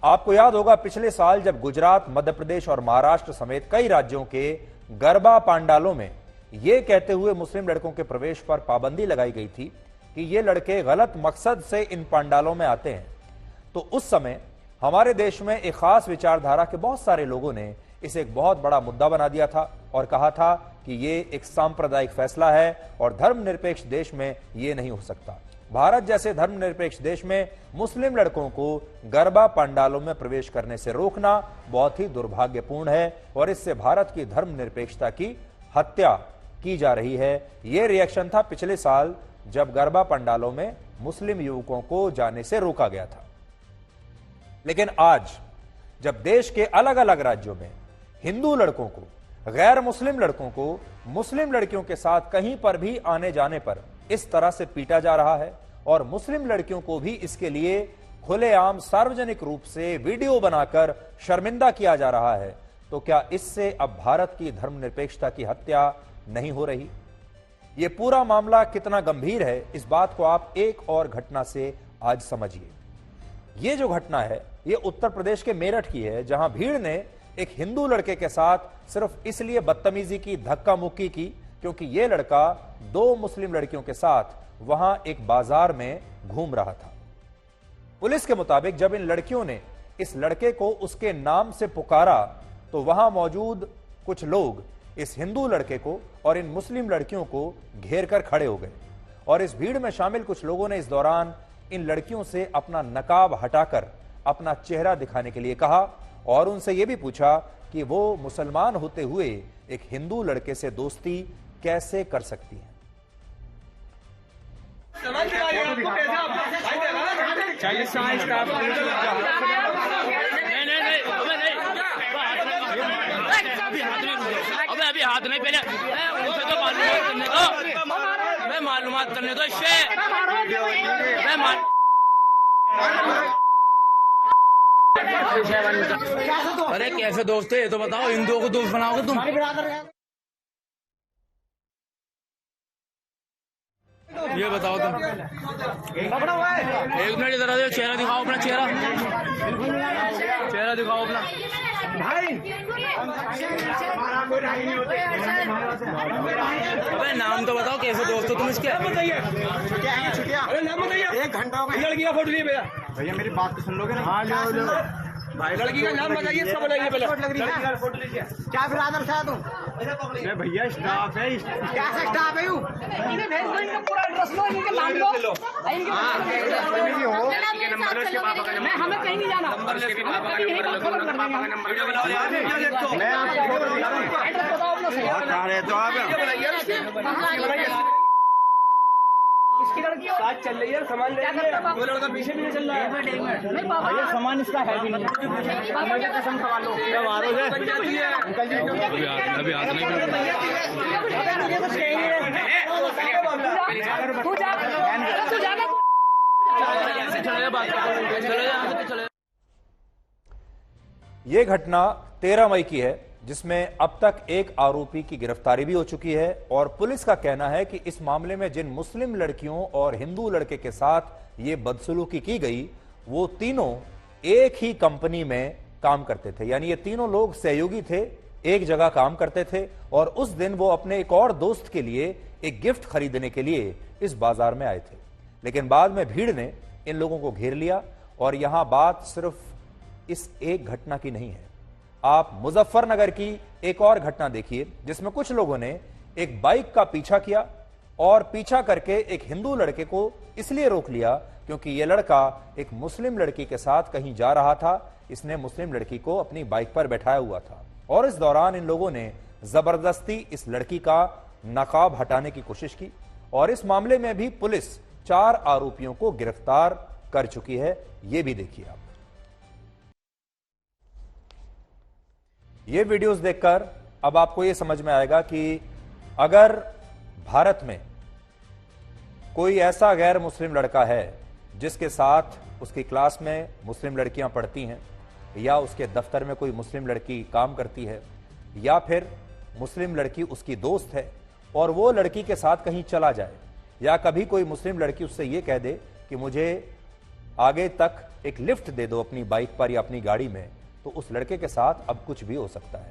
आपको याद होगा पिछले साल जब गुजरात, मध्य प्रदेश और महाराष्ट्र समेत कई राज्यों के गरबा पांडालों में यह कहते हुए मुस्लिम लड़कों के प्रवेश पर पाबंदी लगाई गई थी कि ये लड़के गलत मकसद से इन पांडालों में आते हैं, तो उस समय हमारे देश में एक खास विचारधारा के बहुत सारे लोगों ने इसे एक बहुत बड़ा मुद्दा बना दिया था और कहा था कि ये एक सांप्रदायिक फैसला है और धर्मनिरपेक्ष देश में ये नहीं हो सकता। भारत जैसे धर्मनिरपेक्ष देश में मुस्लिम लड़कों को गरबा पंडालों में प्रवेश करने से रोकना बहुत ही दुर्भाग्यपूर्ण है और इससे भारत की धर्मनिरपेक्षता की हत्या की जा रही है। यह रिएक्शन था पिछले साल जब गरबा पंडालों में मुस्लिम युवकों को जाने से रोका गया था। लेकिन आज जब देश के अलग अलग राज्यों में हिंदू लड़कों को, गैर मुस्लिम लड़कों को मुस्लिम लड़कियों के साथ कहीं पर भी आने जाने पर इस तरह से पीटा जा रहा है और मुस्लिम लड़कियों को भी इसके लिए खुलेआम सार्वजनिक रूप से वीडियो बनाकर शर्मिंदा किया जा रहा है, तो क्या इससे अब भारत की धर्मनिरपेक्षता की हत्या नहीं हो रही? यह पूरा मामला कितना गंभीर है, इस बात को आप एक और घटना से आज समझिए। यह जो घटना है यह उत्तर प्रदेश के मेरठ की है, जहां भीड़ ने एक हिंदू लड़के के साथ सिर्फ इसलिए बदतमीजी की, धक्का मुक्की की क्योंकि यह लड़का दो मुस्लिम लड़कियों के साथ वहां एक बाजार में घूम रहा था। पुलिस के मुताबिक जब इन लड़कियों ने इस लड़के को उसके नाम से पुकारा तो वहां मौजूद कुछ लोग इस हिंदू लड़के को और इन मुस्लिम लड़कियों को घेर कर खड़े हो गए और इस भीड़ में शामिल कुछ लोगों ने इस दौरान इन लड़कियों से अपना नकाब हटाकर अपना चेहरा दिखाने के लिए कहा और उनसे यह भी पूछा कि वो मुसलमान होते हुए एक हिंदू लड़के से दोस्ती कैसे कर सकती हैं। अभी हाथ नहीं, पहले उनसे तो मालूमात करने दो, मैं मालूमात करने दो इससे। अरे कैसे दोस्त है ये तो बताओ, हिंदुओं को दोस्त बनाओगे तुम? ये बताओ तुम। एक मिनट इधर आ जाओ, चेहरा दिखाओ अपना, चेहरा दिखाओ अपना भाई। अबे नाम तो बताओ, कैसे दोस्त हो तुम इसके? छुट्टियां नाम बताइए। 1 घंटा लड़की का फोटो लिए भैया मेरी बात तो सुन लोगे ना? हाँ लो भाई, लड़की का नाम बताइए, इसका बताइए पहले। क्या फिर आदर था तुम? मैं भैया स्टाफ है। क्या स्टाफ है? पूरा एड्रेस लो, इनके नाम लो, हमें कहीं नहीं जाना। इसकी लड़की साथ चल रही है, सामान ले रही है, वो लड़का पीछे भी नहीं चल रहा है। भैया सामान इसका है भी नहीं, कसम सवाल लो। अभी हाथ नहीं ये घटना 13 मई की है जिसमें अब तक एक आरोपी की गिरफ्तारी भी हो चुकी है और पुलिस का कहना है कि इस मामले में जिन मुस्लिम लड़कियों और हिंदू लड़के के साथ ये बदसलूकी की गई वो तीनों एक ही कंपनी में काम करते थे, यानी ये तीनों लोग सहयोगी थे, एक जगह काम करते थे और उस दिन वो अपने एक और दोस्त के लिए एक गिफ्ट खरीदने के लिए इस बाजार में आए थे। लेकिन बाद में भीड़ ने इन लोगों को घेर लिया और यहां बात सिर्फ इस एक घटना की नहीं है। आप मुजफ्फरनगर की एक और घटना देखिए जिसमें कुछ लोगों ने एक बाइक का पीछा किया और पीछा करके एक हिंदू लड़के को इसलिए रोक लिया क्योंकि यह लड़का एक मुस्लिम लड़की के साथ कहीं जा रहा था। इसने मुस्लिम लड़की को अपनी बाइक पर बैठाया हुआ था और इस दौरान इन लोगों ने जबरदस्ती इस लड़की का नकाब हटाने की कोशिश की और इस मामले में भी पुलिस 4 आरोपियों को गिरफ्तार कर चुकी है। यह भी देखिए आप। ये वीडियोस देखकर अब आपको यह समझ में आएगा कि अगर भारत में कोई ऐसा गैर मुस्लिम लड़का है जिसके साथ उसकी क्लास में मुस्लिम लड़कियां पढ़ती हैं या उसके दफ्तर में कोई मुस्लिम लड़की काम करती है या फिर मुस्लिम लड़की उसकी दोस्त है और वो लड़की के साथ कहीं चला जाए या कभी कोई मुस्लिम लड़की उससे ये कह दे कि मुझे आगे तक एक लिफ्ट दे दो अपनी बाइक पर या अपनी गाड़ी में, तो उस लड़के के साथ अब कुछ भी हो सकता है।